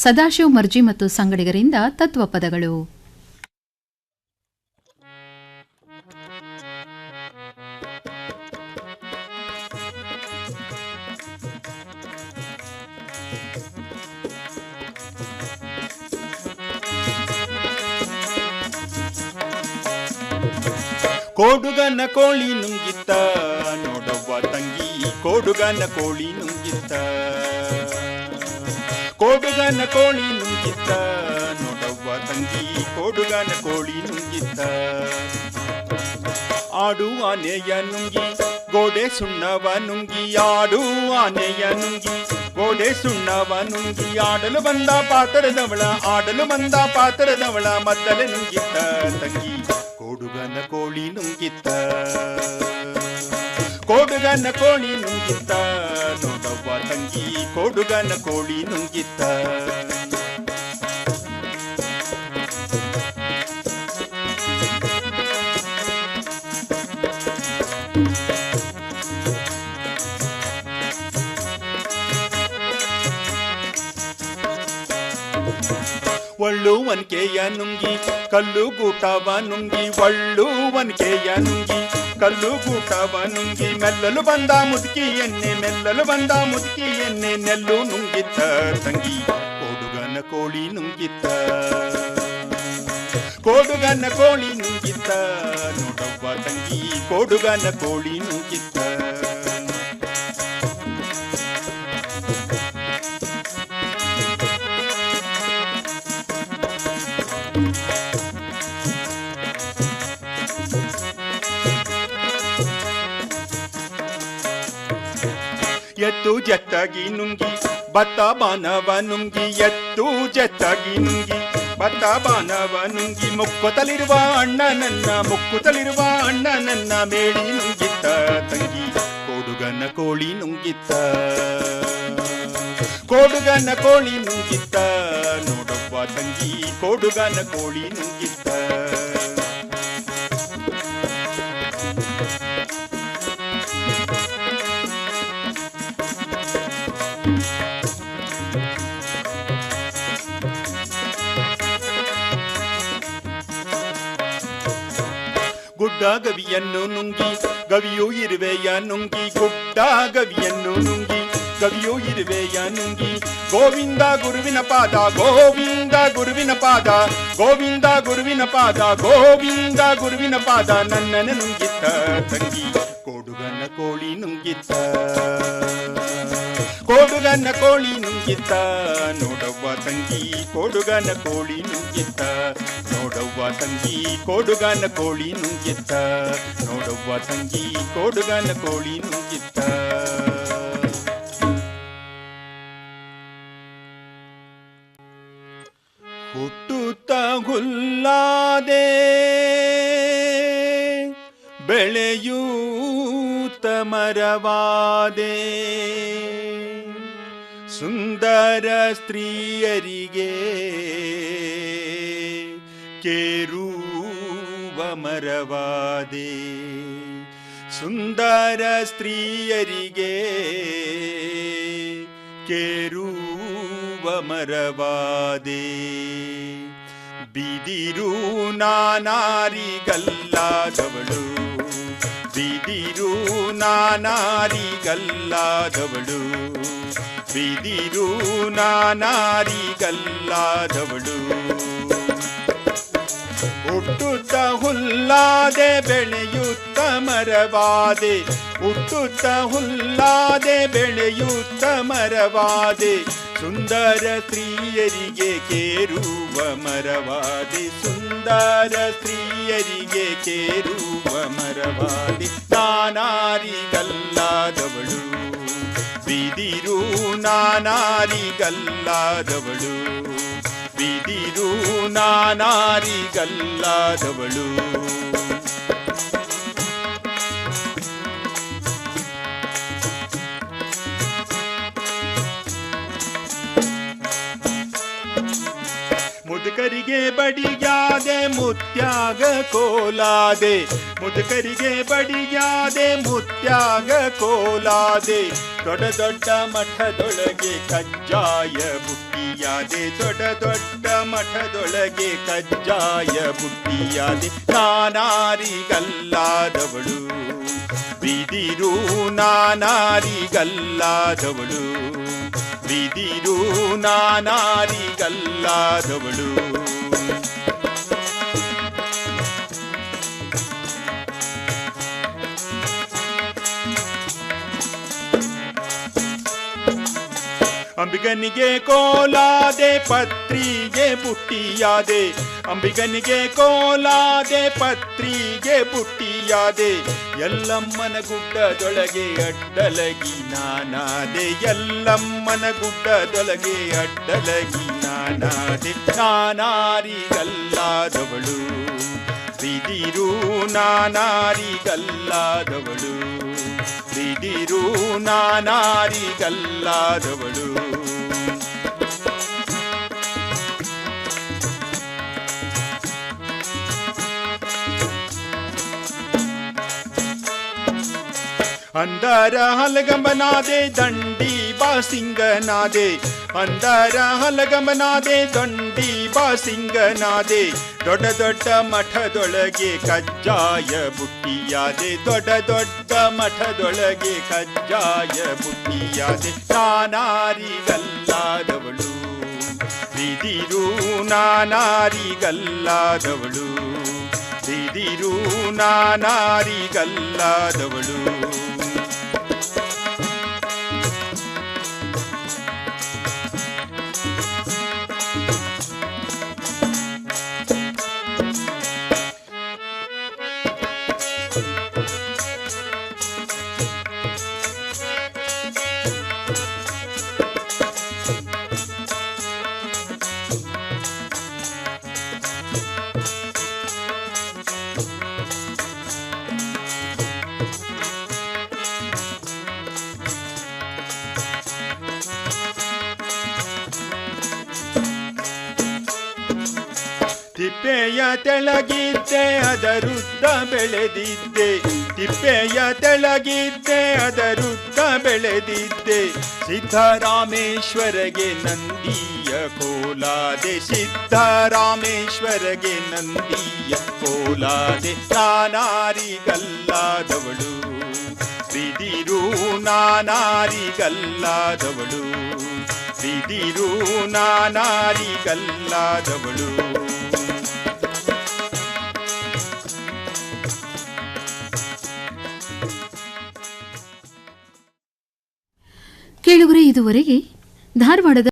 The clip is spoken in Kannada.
ಸದಾಶಿವ್ ಮರ್ಜಿ ಮತ್ತು ಸಂಗಡಿಗರಿಂದ ತತ್ವಪದಗಳು. ಕೋಡುಗನ ಕೋಳಿ ನುಂಗಿತ್ತ ನೋಡವ್ವ ತಂಗಿ, ಕೋಡುಗನ ಕೋಳಿ ನುಂಗಿತ್ತ, ಕೋಡುಗನ ಕೋಳಿ ನುಂಗಿತ್ತ ನೋಡವ್ವ ತಂಗಿ, ಕೋಡುಗನ ಕೋಳಿ ನುಂಗಿತ್ತ. ಆಡು ಆನೆಯ ನುಂಗಿ ಗೋಡೆ ಸುಣ್ಣವ ನುಂಗಿ, ಆಡು ಆನೆಯ ನುಂಗಿ ಗೋಡೆ ಸುಣ್ಣವ ನುಂಗಿ, ಆಡಲು ಬಂದ ಪಾತ್ರದವಳ, ಆಡಲು ಬಂದ ಪಾತ್ರದವಳ ಮದ್ದಲೆ ನುಂಗಿತ್ತ ತಂಗಿ, ಕೋಡುಗನ ಕೋಳಿ ನುಂಗಿತ್ತ, ಕೋಡುಗನ ಕೋಳಿ ನುಂಗಿತ್ತ ನೋಡವ್ವ ತಂಗಿ, ಕೋಡುಗನ ಕೋಳಿ ನುಂಗಿತ್ತ. ಒಳ್ಳುವನ್ಕೆಯ ನುಂಗಿ ಕಲ್ಲು ಗೂಟವ ನುಂಗಿ, ಒಳ್ಳುವನ್ಕೆಯ ನುಂಗಿ ಕಲ್ಲು ಗೂಟವ ನುಂಗಿ, ಮೆಲ್ಲಲು ಬಂದ ಮುದುಕಿ ಎಣ್ಣೆ, ಮೆಲ್ಲಲು ಬಂದ ಮುದುಕಿ ಎಣ್ಣೆ ನೆಲ್ಲು ನುಂಗಿತ್ತ ತಂಗಿ, ಕೋಡುಗನ ಕೋಳಿ ನುಂಗಿತ್ತ, ಕೋಡುಗನ ಕೋಳಿ ನುಂಗಿತ್ತ ನೋಡವ್ವ ತಂಗಿ, ಕೋಡುಗನ ಕೋಳಿ ನುಂಗಿತ್ತ. ಎತ್ತು ಜತ್ತಾಗಿ ನುಂಗಿ ಭತ್ತ ಬಾನವ ನುಂಗಿ, ಎತ್ತು ಜತ್ತಾಗಿ ನುಂಗಿ ಭತ್ತ ಬಾನವ ನುಂಗಿ, ಮುಕ್ಕುತ್ತಲಿರುವ ಅಣ್ಣನನ್ನ, ಮುಕ್ಕುತ್ತಲಿರುವ ಅಣ್ಣನನ್ನ ಮೇಳಿ ನುಂಗಿತ್ತ ತಂಗಿ, ಕೋಡುಗನ ಕೋಳಿ ನುಂಗಿತ್ತ, ಕೋಡುಗನ ಕೋಳಿ ನುಂಗಿತ್ತ ನೋಡವ್ವ ತಂಗಿ, ಕೋಡುಗನ ಕೋಳಿ ನುಂಗಿತ್ತ. ಗುಡ್ಡ ಗವಿಯನ್ನು ನುಂಗಿ ಗವಿಯೂ ಇರುವೆಯ ನುಂಗಿ, ಗುಡ್ಡ ಗವಿಯನ್ನು ನುಂಗಿ ಗವಿಯೂ ಇರುವೆಯ ನುಂಗಿ, ಗೋವಿಂದ ಗುರುವಿನ ಪಾದ, ಗೋವಿಂದ ಗುರುವಿನ ಪಾದ, ಗೋವಿಂದ ಗುರುವಿನ ಪಾದ, ಗೋವಿಂದ ಗುರುವಿನ ಪಾದ ನನ್ನನ್ನು ನುಂಗಿತ್ತ ತಂಗಿ, ಕೋಡುಗನ ಕೋಳಿ ನುಂಗಿತ್ತ, ಕೋಡುಗನ ಕೋಳಿ ನುಂಗಿತ್ತ ನೋಡವ್ವ ತಂಗಿ, ಕೋಡುಗನ ಕೋಳಿ ನುಂಗಿತ್ತ, ನೋಡವ್ವ ತಂಗಿ ಕೋಡುಗನ ಕೋಳಿ ನುಂಗಿತ್ತ, ನೋಡವ್ವ ತಂಗಿ ಕೋಡುಗನ ಕೋಳಿ ನುಂಗಿತ್ತ. ಹುಟ್ಟುತ್ತ ಹುಲ್ಲಾದೆ ಬೆಳೆಯೂತ ಮರವಾದೆ, ಸುಂದರ ಸ್ತ್ರೀಯರಿಗೆ ಕೇರುವ ಮರವಾದೆ, ಸುಂದರ ಸ್ತ್ರೀಯರಿಗೆ ಕೇರುವ ಮರವಾದೆ, ಬಿದಿರು ನಾನಾರಿಗಲ್ಲಾದವಳು, ಬಿದಿರು ನಾನಾರಿಗಲ್ಲಾದವಳು, ಬಿದಿರು ನಾನಾರಿಗಲ್ಲಾದವಳು. ಹುಟ್ಟುತ್ತ ಹುಲ್ಲಾದೆ ಬೆಳೆಯುತ್ತ ಮರವಾದೆ, ಹುಟ್ಟುತ್ತ ಹುಲ್ಲಾದೆ ಬೆಳೆಯುತ್ತ ಮರವಾದೆ, ಸುಂದರ ಸ್ತ್ರೀಯರಿಗೆ ಕೇರುವ ಮರವಾದೆ, ಸುಂದರ ಸ್ತ್ರೀಯರಿಗೆ ಕೇರುವ ಮರವಾದೆ, ನಾನಾರಿಗಲ್ಲಾದವಳು, ಬಿದಿರು ನಾನಾರಿಗಲ್ಲಾದವಳು, ಬಿದಿರು ನಾನಾರಿಗಲ್ಲಾದವಳು. ಮುದುಕರಿಗೆ ಬಡಿಯಾದೆ ಮುತ್ಯಾಗ ಕೋಲಾದೆ, ಮುದುಕರಿಗೆ ಬಡಿಯಾದೆ ಮುತ್ಯಾಗ ಕೋಲಾದೆ, ದೊಡ್ಡ ದೊಡ್ಡ ಮಠದೊಳಗೆ ಕಜ್ಜಾಯ ಬುಟ್ಟಿಯಾದೆ, ದೊಡ್ಡ ದೊಡ್ಡ ಮಠದೊಳಗೆ ಕಜ್ಜಾಯ ಬುಟ್ಟಿಯಾದೆ. ನಾನಾರಿಗಲ್ಲಾದವಳು ಬಿದಿರು, ನಾನಾರಿಗಲ್ಲಾದವಳು ಬಿದಿರು, ನಾನಾರಿಗಲ್ಲಾದವಳು. ಅಂಬಿಗನಿಗೆ ಕೋಲಾದೆ ಪತ್ರಿಗೆ ಬುಟ್ಟಿಯಾದೆ, ಅಂಬಿಗನಿಗೆ ಕೋಲಾದೆ ಪತ್ರಿಗೆ ಬುಟ್ಟಿಯಾದೆ, ಎಲ್ಲಮ್ಮನ ಗುಡ್ಡದೊಳಗೆ ಅಡ್ಡಲಗಿ ನಾನಾದೆ, ಎಲ್ಲಮ್ಮನ ಗುಡ್ಡದೊಳಗೆ ಅಡ್ಡಲಗಿ ನಾನಾದೆ. ನಾನಾರಿಗಲ್ಲಾದವಳು ಬಿದಿರು, ನಾನಾರಿಗಲ್ಲಾದವಳು ಬಿದಿರು, ನಾನಾರಿಗಲ್ಲಾದವಳು. ಅಂದರ ಹಲಗಂಬನಾದೆ ದಂಡಿ ಬಾಸಿಂಗನಾದೆ, ಅಂದರ ಹಲಗಂಬನಾದೆ ದಂಡಿ ಬಾಸಿಂಗನಾದೆ, ದೊಡ್ಡ ದೊಡ್ಡ ಮಠದೊಳಗೆ ಕಜ್ಜಾಯ ಬುಟ್ಟಿಯಾದೆ, ದೊಡ್ಡ ದೊಡ್ಡ ಮಠದೊಳಗೆ ಕಜ್ಜಾಯ ಬುಟ್ಟಿಯಾದೆ. ನಾನಾರಿಗಲ್ಲಾದವಳು ಬಿದಿರು, ನಾನಾರಿಗಲ್ಲಾದವಳು ಬಿದಿರು, ನಾನಾರಿಗಲ್ಲಾದವಳು. ತಿಪ್ಪೆಯ ತೆಳಗಿದ್ದೆ ಅದರುದ್ದ ಬೆಳೆದಿದ್ದೆ, ತಿಪ್ಪೆಯ ತೆಳಗಿದ್ದೆ ಅದರುದ್ದ ಬೆಳೆದಿದ್ದೆ, ಸಿದ್ಧರಾಮೇಶ್ವರಗೆ ನಂದಿಯ ಕೋಲಾದೆ, ಸಿದ್ಧರಾಮೇಶ್ವರಗೆ ನಂದಿಯ ಕೋಲಾದೆ. ನಾನಾರಿಗಲ್ಲಾದವಳು ಬಿದಿರು, ನಾನಾರಿಗಲ್ಲಾದವಳು ಬಿದಿರು, ನಾನಾರಿಗಲ್ಲಾದವಳು. ಕೇಳುಗರೆ, ಇದುವರೆಗೆ ಧಾರವಾಡದ